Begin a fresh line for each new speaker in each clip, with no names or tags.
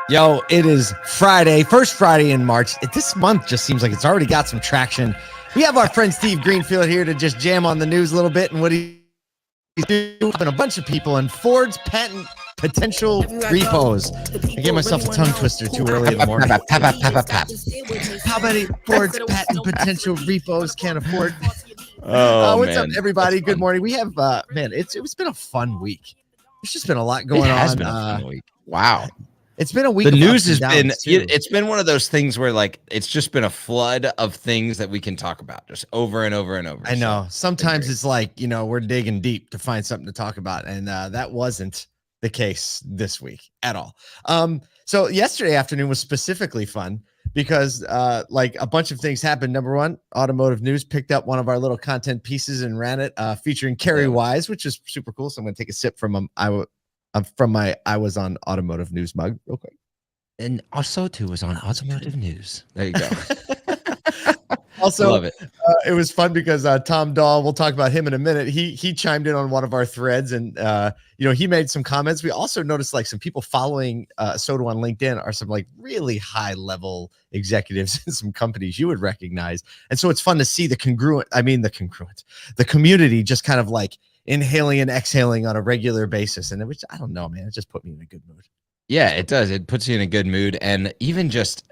Yo, it is Friday, first Friday in March. This month just seems like it's already got some traction. We have our friend Steve Greenfield here to just jam on the news a little bit and what he's doing. And a bunch of people and Ford's patent potential repos. I gave myself a tongue twister too early in the morning. How many Ford's patent potential repos can't afford? What's up, everybody? Good morning. We have, it's been a fun week. There's just been a lot going on.
It has been a fun week. Wow.
It's been a week.
The news has been, it's been one of those things where like, it's just been a flood of things that we can talk about just over and over and over.
I know. Sometimes it's like, we're digging deep to find something to talk about. And that wasn't the case this week at all. So yesterday afternoon was specifically fun because like a bunch of things happened. Number one, Automotive News picked up one of our little content pieces and ran it featuring Kerry Wise, which is super cool. So I'm going to take a sip from I was on Automotive News mug real quick.
And also too was on Automotive News. There you go.
Also,
love it.
It was fun because Tom Dahl, we'll talk about him in a minute. He chimed in on one of our threads and he made some comments. We also noticed like some people following Soto on LinkedIn are some like really high level executives in some companies you would recognize. And so it's fun to see the community just kind of like inhaling and exhaling on a regular basis. And which I don't know, man, it just put me in a good mood.
Yeah, it does. It puts you in a good mood. And even just,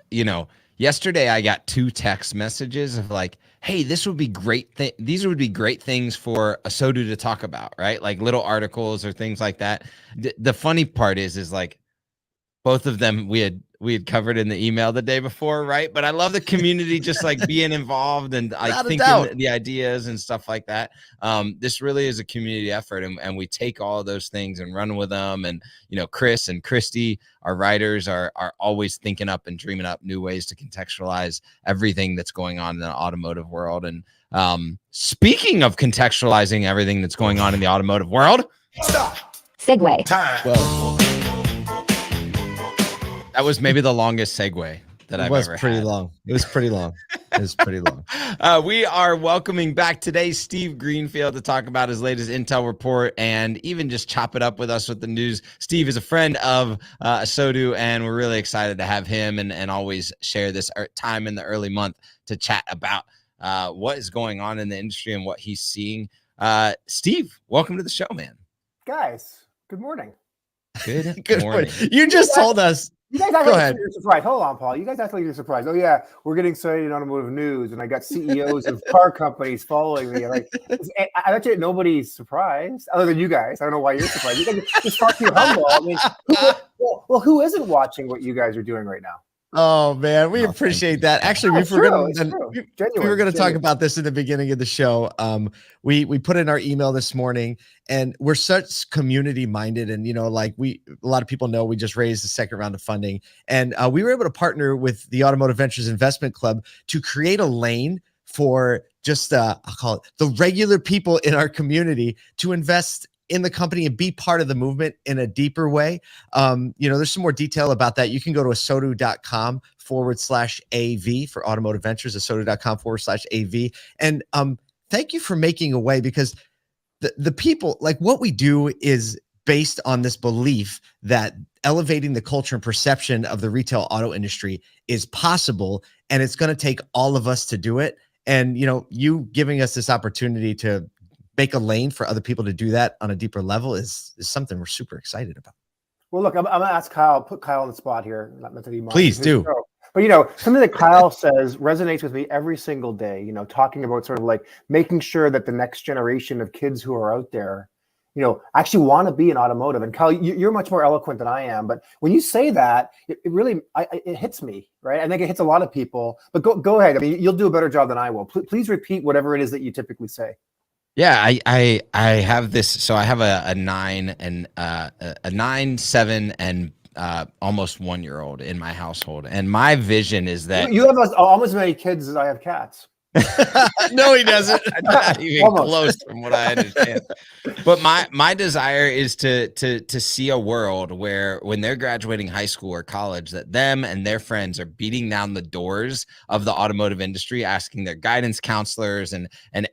yesterday I got 2 text messages of like, hey, this would be great. These would be great things for a Soto to talk about, right? Like little articles or things like that. The funny part is like both of them we had covered in the email the day before, right? But I love the community just like being involved and like thinking the ideas and stuff like that. This really is a community effort, and we take all of those things and run with them. And Chris and Christy, our writers, are always thinking up and dreaming up new ways to contextualize everything that's going on in the automotive world. And speaking of contextualizing everything that's going on in the automotive world,
segue
time. Well, that was maybe the longest segue that I've ever had.
It was pretty long.
We are welcoming back today Steve Greenfield to talk about his latest Intel report and even just chop it up with us with the news. Steve is a friend of Soto, and we're really excited to have him and always share this time in the early month to chat about what is going on in the industry and what he's seeing. Steve, welcome to the show, man.
Guys, good morning.
Good morning.
You just told us.
You guys act like you're surprised. Hold on, Paul. You guys act like you're surprised. Oh yeah, we're getting cited in Automotive News, and I got CEOs of car companies following me. Like, I bet you nobody's surprised other than you guys. I don't know why you're surprised. You guys just far too humble. I mean, who isn't watching what you guys are doing right now?
Oh man, we appreciate that. Actually, we were going to talk about this in the beginning of the show. We put in our email this morning, and we're such community minded, and a lot of people know we just raised the second round of funding, and we were able to partner with the Automotive Ventures Investment Club to create a lane for just I'll call it the regular people in our community to invest in the company and be part of the movement in a deeper way. There's some more detail about that. You can go to asoto.com/AV for Automotive Ventures, asoto.com/AV. And thank you for making a way, because the people, like, what we do is based on this belief that elevating the culture and perception of the retail auto industry is possible, and it's going to take all of us to do it. And, you giving us this opportunity to make a lane for other people to do that on a deeper level is something we're super excited about.
Well, look, I'm going to ask Kyle, put Kyle on the spot here. Not that he
Please do.
Show. But, something that Kyle says resonates with me every single day, talking about sort of like making sure that the next generation of kids who are out there, actually want to be in automotive. And Kyle, you're much more eloquent than I am. But when you say that, it really it hits me, right? I think it hits a lot of people. But go ahead. I mean, you'll do a better job than I will. Please repeat whatever it is that you typically say.
Yeah, I have this. So I have a 9 and a 9, 7, and almost 1-year-old in my household, and my vision is that
you have almost as many kids as I have cats.
No, he doesn't.
Not even close, from what I understand. But my desire is to see a world where when they're graduating high school or college, that them and their friends are beating down the doors of the automotive industry, asking their guidance counselors and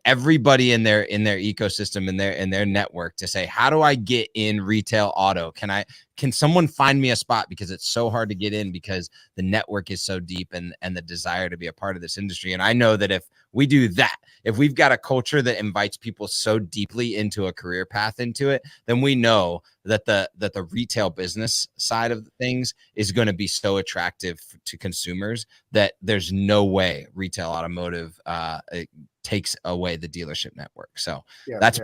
everybody in their ecosystem, in their network, to say, how do I get in retail auto? Can can someone find me a spot, because it's so hard to get in because the network is so deep and the desire to be a part of this industry. And I know that if we do that, if we've got a culture that invites people so deeply into a career path into it, then we know that the retail business side of things is going to be so attractive to consumers that there's no way retail automotive it takes away the dealership network. So that's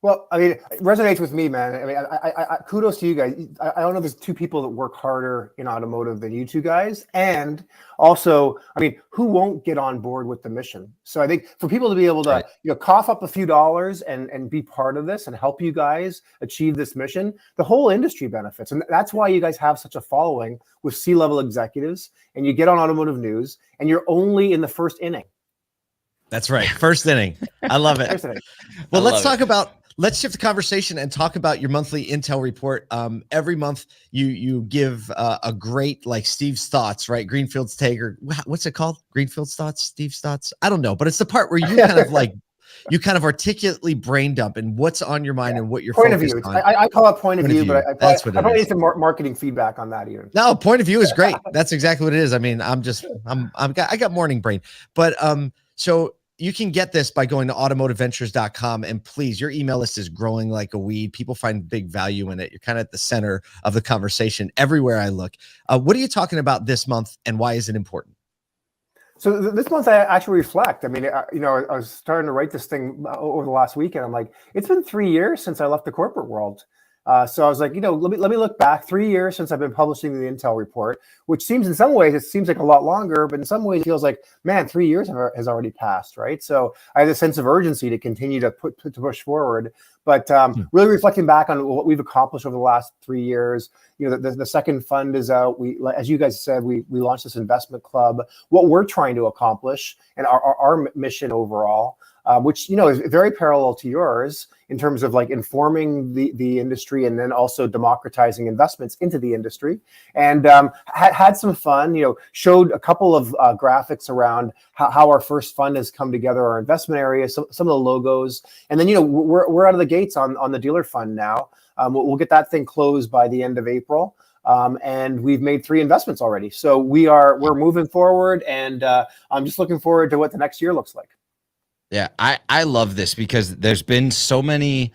Well, I mean, it resonates with me, man. I mean, I kudos to you guys. I don't know if there's two people that work harder in automotive than you two guys. And also, I mean, who won't get on board with the mission? So I think for people to be able to, cough up a few dollars and be part of this and help you guys achieve this mission, the whole industry benefits. And that's why you guys have such a following with C-level executives, and you get on automotive news, and you're only in the first inning.
That's right. First inning. I love it. Well, let's shift the conversation and talk about your monthly Intel report. Every month you give a great, like, Steve's thoughts, right? Greenfield's take, or what's it called? Greenfield's thoughts, Steve's thoughts. I don't know, but it's the part where you kind of like, you kind of articulately brain dump and what's on your mind and what you're
point of view.
on.
I call it point of view, but I probably need
some
some marketing feedback on that even.
No, point of view is great. That's exactly what it is. I mean, I got morning brain, but so you can get this by going to automotiveventures.com, and please, your email list is growing like a weed. People find big value in it. You're kind of at the center of the conversation everywhere I look. What are you talking about this month, and why is it important?
So this month I actually reflect. I mean, I was starting to write this thing over the last weekend. I'm like, it's been 3 years since I left the corporate world. So I was like, let me look back 3 years since I've been publishing the Intel report, which seems in some ways, it seems like a lot longer, but in some ways it feels like, man, 3 years has already passed, right? So I had a sense of urgency to continue to push forward. But really reflecting back on what we've accomplished over the last 3 years, the second fund is out. We, as you guys said, we launched this investment club, what we're trying to accomplish and our mission overall. Which is very parallel to yours in terms of like informing the industry and then also democratizing investments into the industry, and had some fun. Showed a couple of graphics around how our first fund has come together, our investment areas, some of the logos, and then we're out of the gates on the dealer fund now. We'll get that thing closed by the end of April. And we've made 3 investments already, so we're moving forward, and I'm just looking forward to what the next year looks like.
Yeah, I love this because there's been so many,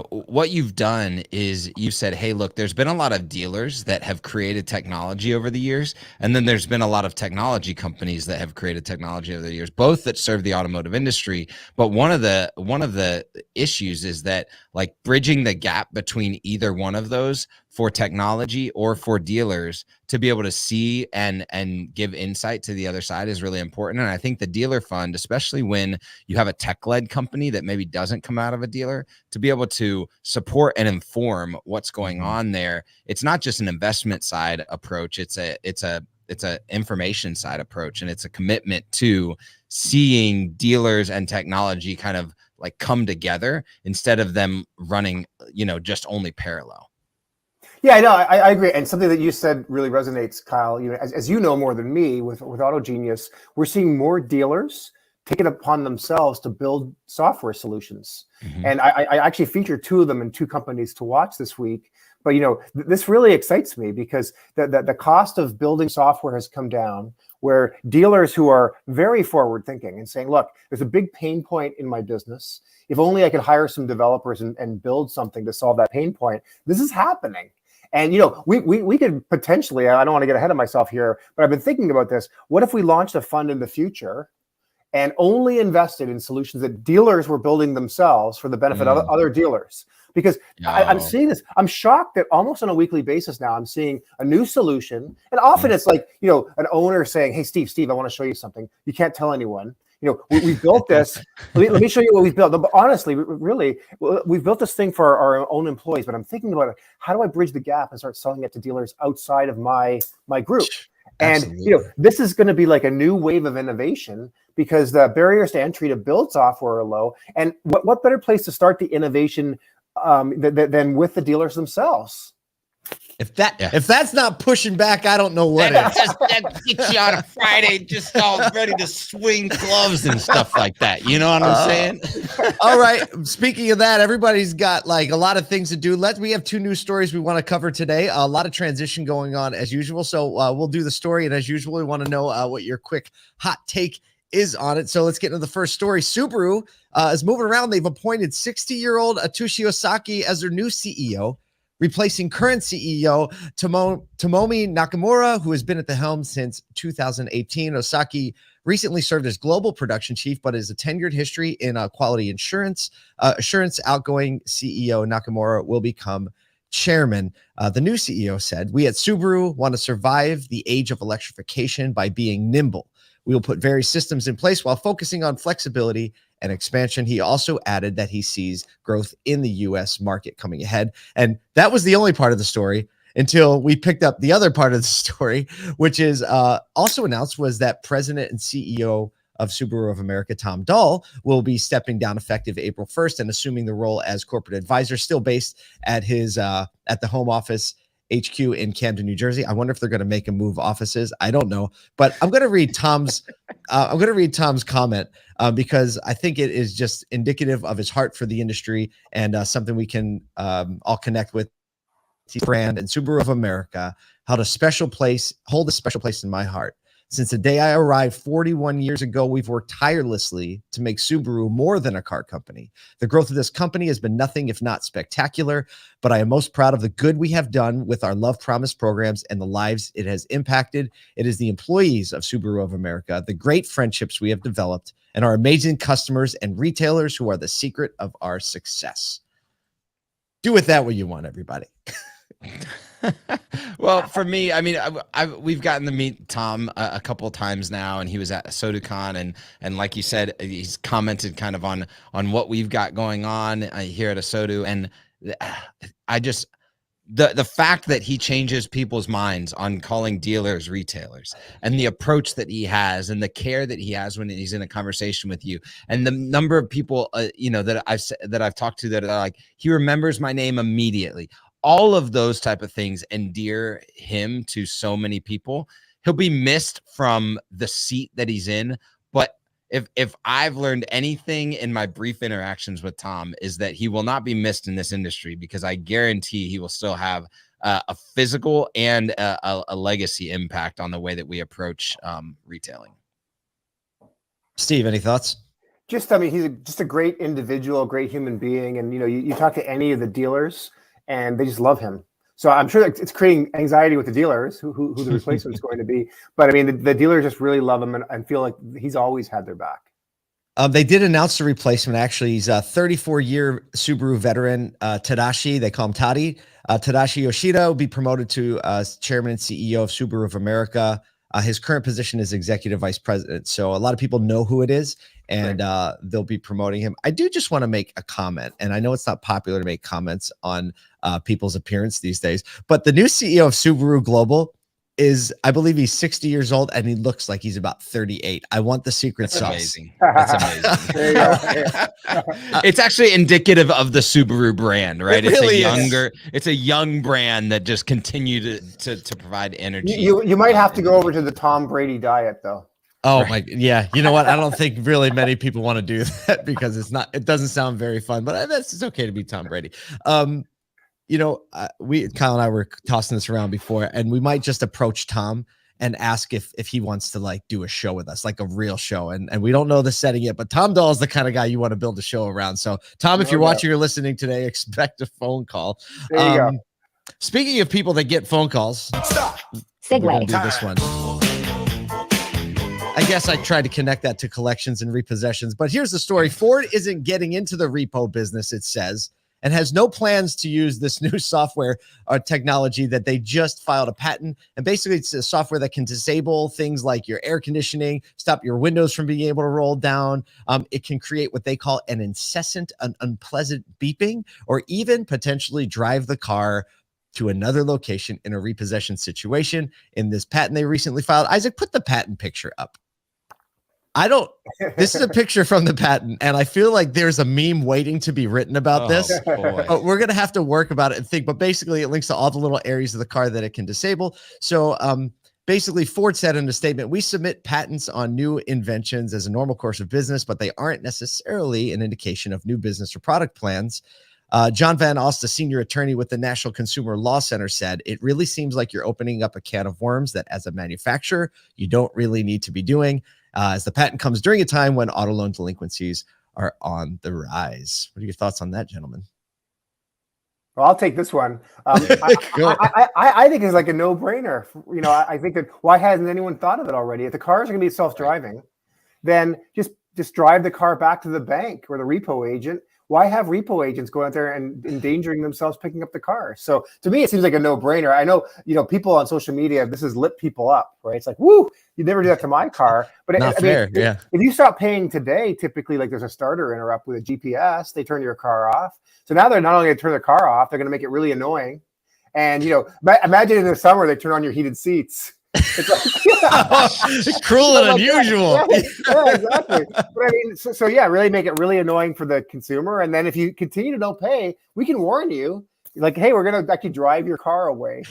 what you've done is you've said, hey, look, there's been a lot of dealers that have created technology over the years. And then there's been a lot of technology companies that have created technology over the years, both that serve the automotive industry. But one of the issues is that, like, bridging the gap between either one of those for technology or for dealers to be able to see and give insight to the other side is really important. And I think the dealer fund, especially when you have a tech-led company that maybe doesn't come out of a dealer, to be able to support and inform what's going on there. It's not just an investment side approach. It's a information side approach, and it's a commitment to seeing dealers and technology kind of like come together instead of them running, just only parallel.
Yeah, no, I agree. And something that you said really resonates, Kyle. As you know more than me with AutoGenius, we're seeing more dealers take it upon themselves to build software solutions. Mm-hmm. And I actually featured 2 of them in 2 companies to watch this week. But this really excites me because the cost of building software has come down, where dealers who are very forward thinking and saying, look, there's a big pain point in my business. If only I could hire some developers and build something to solve that pain point. This is happening. And, we could potentially, I don't want to get ahead of myself here, but I've been thinking about this. What if we launched a fund in the future and only invested in solutions that dealers were building themselves for the benefit of other dealers? Because I'm seeing this. I'm shocked that almost on a weekly basis now, I'm seeing a new solution. And often it's like, an owner saying, hey, Steve, I want to show you something. You can't tell anyone. We built this. Let me show you what we've built. But honestly, really, we've built this thing for our own employees. But I'm thinking about it. How do I bridge the gap and start selling it to dealers outside of my group? Absolutely. And this is going to be like a new wave of innovation because the barriers to entry to build software are low. And what better place to start the innovation than with the dealers themselves?
If that's not pushing back, I don't know what is.
That gets you on a Friday, just all ready to swing gloves and stuff like that. You know what I'm saying?
All right. Speaking of that, everybody's got like a lot of things to do. We have 2 news stories we want to cover today. A lot of transition going on as usual. So we'll do the story, and as usual, we want to know what your quick hot take is on it. So let's get into the first story. Subaru is moving around. They've appointed 60-year-old Atsushi Osaki as their new CEO, replacing current CEO Tomomi Nakamura, who has been at the helm since 2018. Osaki recently served as global production chief, but is a tenured history in quality assurance. Outgoing CEO Nakamura will become chairman. The new CEO said, "We at Subaru want to survive the age of electrification by being nimble. We will put various systems in place while focusing on flexibility and expansion." He also added that he sees growth in the U.S. market coming ahead. And that was the only part of the story until we picked up the other part of the story, which is also announced was that President and CEO of Subaru of America, Tom Dahl, will be stepping down effective April 1st and assuming the role as corporate advisor, still based at his at the home office HQ in Camden, New Jersey. I wonder if they're going to make him move offices. I don't know, but I'm going to read Tom's. I'm going to read Tom's comment because I think it is just indicative of his heart for the industry and something we can all connect with. Brand and Subaru of America hold a special place in my heart. Since the day I arrived 41 years ago, we've worked tirelessly to make Subaru more than a car company. The growth of this company has been nothing if not spectacular, but I am most proud of the good we have done with our Love Promise programs and the lives it has impacted. It is the employees of Subaru of America, the great friendships we have developed, and our amazing customers and retailers who are the secret of our success. Do with that what you want, everybody.
Well, for me, I mean, we've gotten to meet Tom a couple of times now, and he was at SodaCon, and like you said, he's commented kind of on what we've got going on here at Asodu, and I just the fact that he changes people's minds on calling dealers retailers, and the approach that he has, and the care that he has when he's in a conversation with you, and the number of people that I've talked to that are like, he remembers my name immediately. All of those type of things endear him to so many people. He'll be missed from the seat that he's in. But if I've learned anything in my brief interactions with Tom, is that he will not be missed in this industry, because I guarantee he will still have a physical and a legacy impact on the way that we approach retailing.
Steve, any thoughts?
I mean, he's just a great individual, great human being. And, you talk to any of the dealers, and they just love him. So I'm sure that it's creating anxiety with the dealers who the replacement is going to be. But I mean, the dealers just really love him and feel like he's always had their back.
They did announce the replacement. Actually, he's a 34-year Subaru veteran, Tadashi. They call him Taddy. Tadashi Yoshida will be promoted to chairman and CEO of Subaru of America. His current position is executive vice president. So a lot of people know who it is, and they'll be promoting him. I do just want to make a comment, and I know it's not popular to make comments on people's appearance these days, but the new CEO of Subaru Global is, I believe he's 60 years old, and he looks like he's about 38. I want the secret sauce.
Amazing. That's amazing. There you go. It's actually indicative of the Subaru brand, right? It's really it's a young brand that just continue to provide energy.
You might have to go over to the Tom Brady diet, though.
Oh my, yeah. You know what? I don't think really many people want to do that, because it doesn't sound very fun, but it's okay to be Tom Brady. Kyle and I were tossing this around before, and we might just approach Tom and ask if he wants to like do a show with us, like a real show. And we don't know the setting yet, but Tom Dahl is the kind of guy you want to build a show around. So Tom, if you're watching or listening today, expect a phone call.
There you go.
Speaking of people that get phone calls, we're gonna do this one. I guess I tried to connect that to collections and repossessions, but here's the story. Ford isn't getting into the repo business, it says, and has no plans to use this new software or technology that they just filed a patent. And basically, it's a software that can disable things like your air conditioning, stop your windows from being able to roll down. It can create what they call an incessant, an unpleasant beeping, or even potentially drive the car to another location in a repossession situation. In this patent they recently filed, Isaac, put the patent picture up. This is a picture from the patent, and I feel like there's a meme waiting to be written about this.
Boy.
But we're going to have to work about it and think. But basically, it links to all the little areas of the car that it can disable. So basically, Ford said in a statement, we submit patents on new inventions as a normal course of business, but they aren't necessarily an indication of new business or product plans. John Van Alst, a senior attorney with the National Consumer Law Center, said, it really seems like you're opening up a can of worms that as a manufacturer, you don't really need to be doing, as the patent comes during a time when auto loan delinquencies are on the rise. What are your thoughts on that, gentlemen?
Well, I'll take this one. I think it's like a no-brainer. You know, I think that why hasn't anyone thought of it already? If the cars are going to be self-driving, then just drive the car back to the bank or the repo agent. Why have repo agents go out there and endangering themselves picking up the car? So to me, it seems like a no-brainer. I know, you know, people on social media, this has lit people up, right? It's like, woo, you never do that to my car. But
Not fair, yeah.
If you stop paying today, typically, like there's a starter interrupt with a GPS, they turn your car off. So now they're not only going to turn the car off, they're going to make it really annoying. And, you know, imagine in the summer, they turn on your heated seats. It's like,
cruel and unusual.
Yeah, exactly. But I mean, so yeah, really make it really annoying for the consumer. And then if you continue to don't pay, we can warn you, like, hey, we're going to actually drive your car away.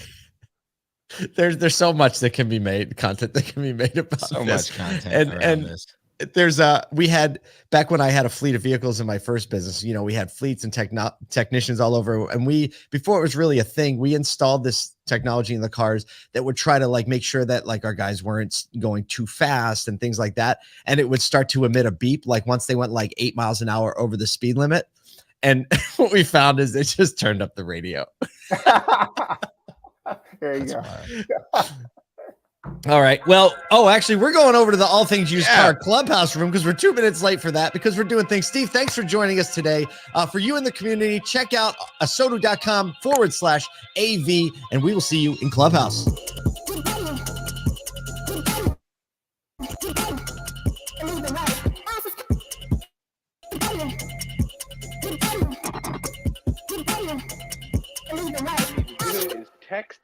There's so much that can be made, content that can be made about
so
this.
much content
and
this.
There's we had back when I had a fleet of vehicles in my first business, you know, we had fleets and technicians all over. And before it was really a thing, we installed this technology in the cars that would try to like make sure that like our guys weren't going too fast and things like that. And it would start to emit a beep. Like once they went like 8 miles an hour over the speed limit. And what we found is they just turned up the radio.
There you go.
All right. Well, actually, we're going over to the All Things Used Car Clubhouse room because we're 2 minutes late for that because we're doing things. Steve, thanks for joining us today. For you in the community, check out asodu.com/AV, and we will see you in Clubhouse.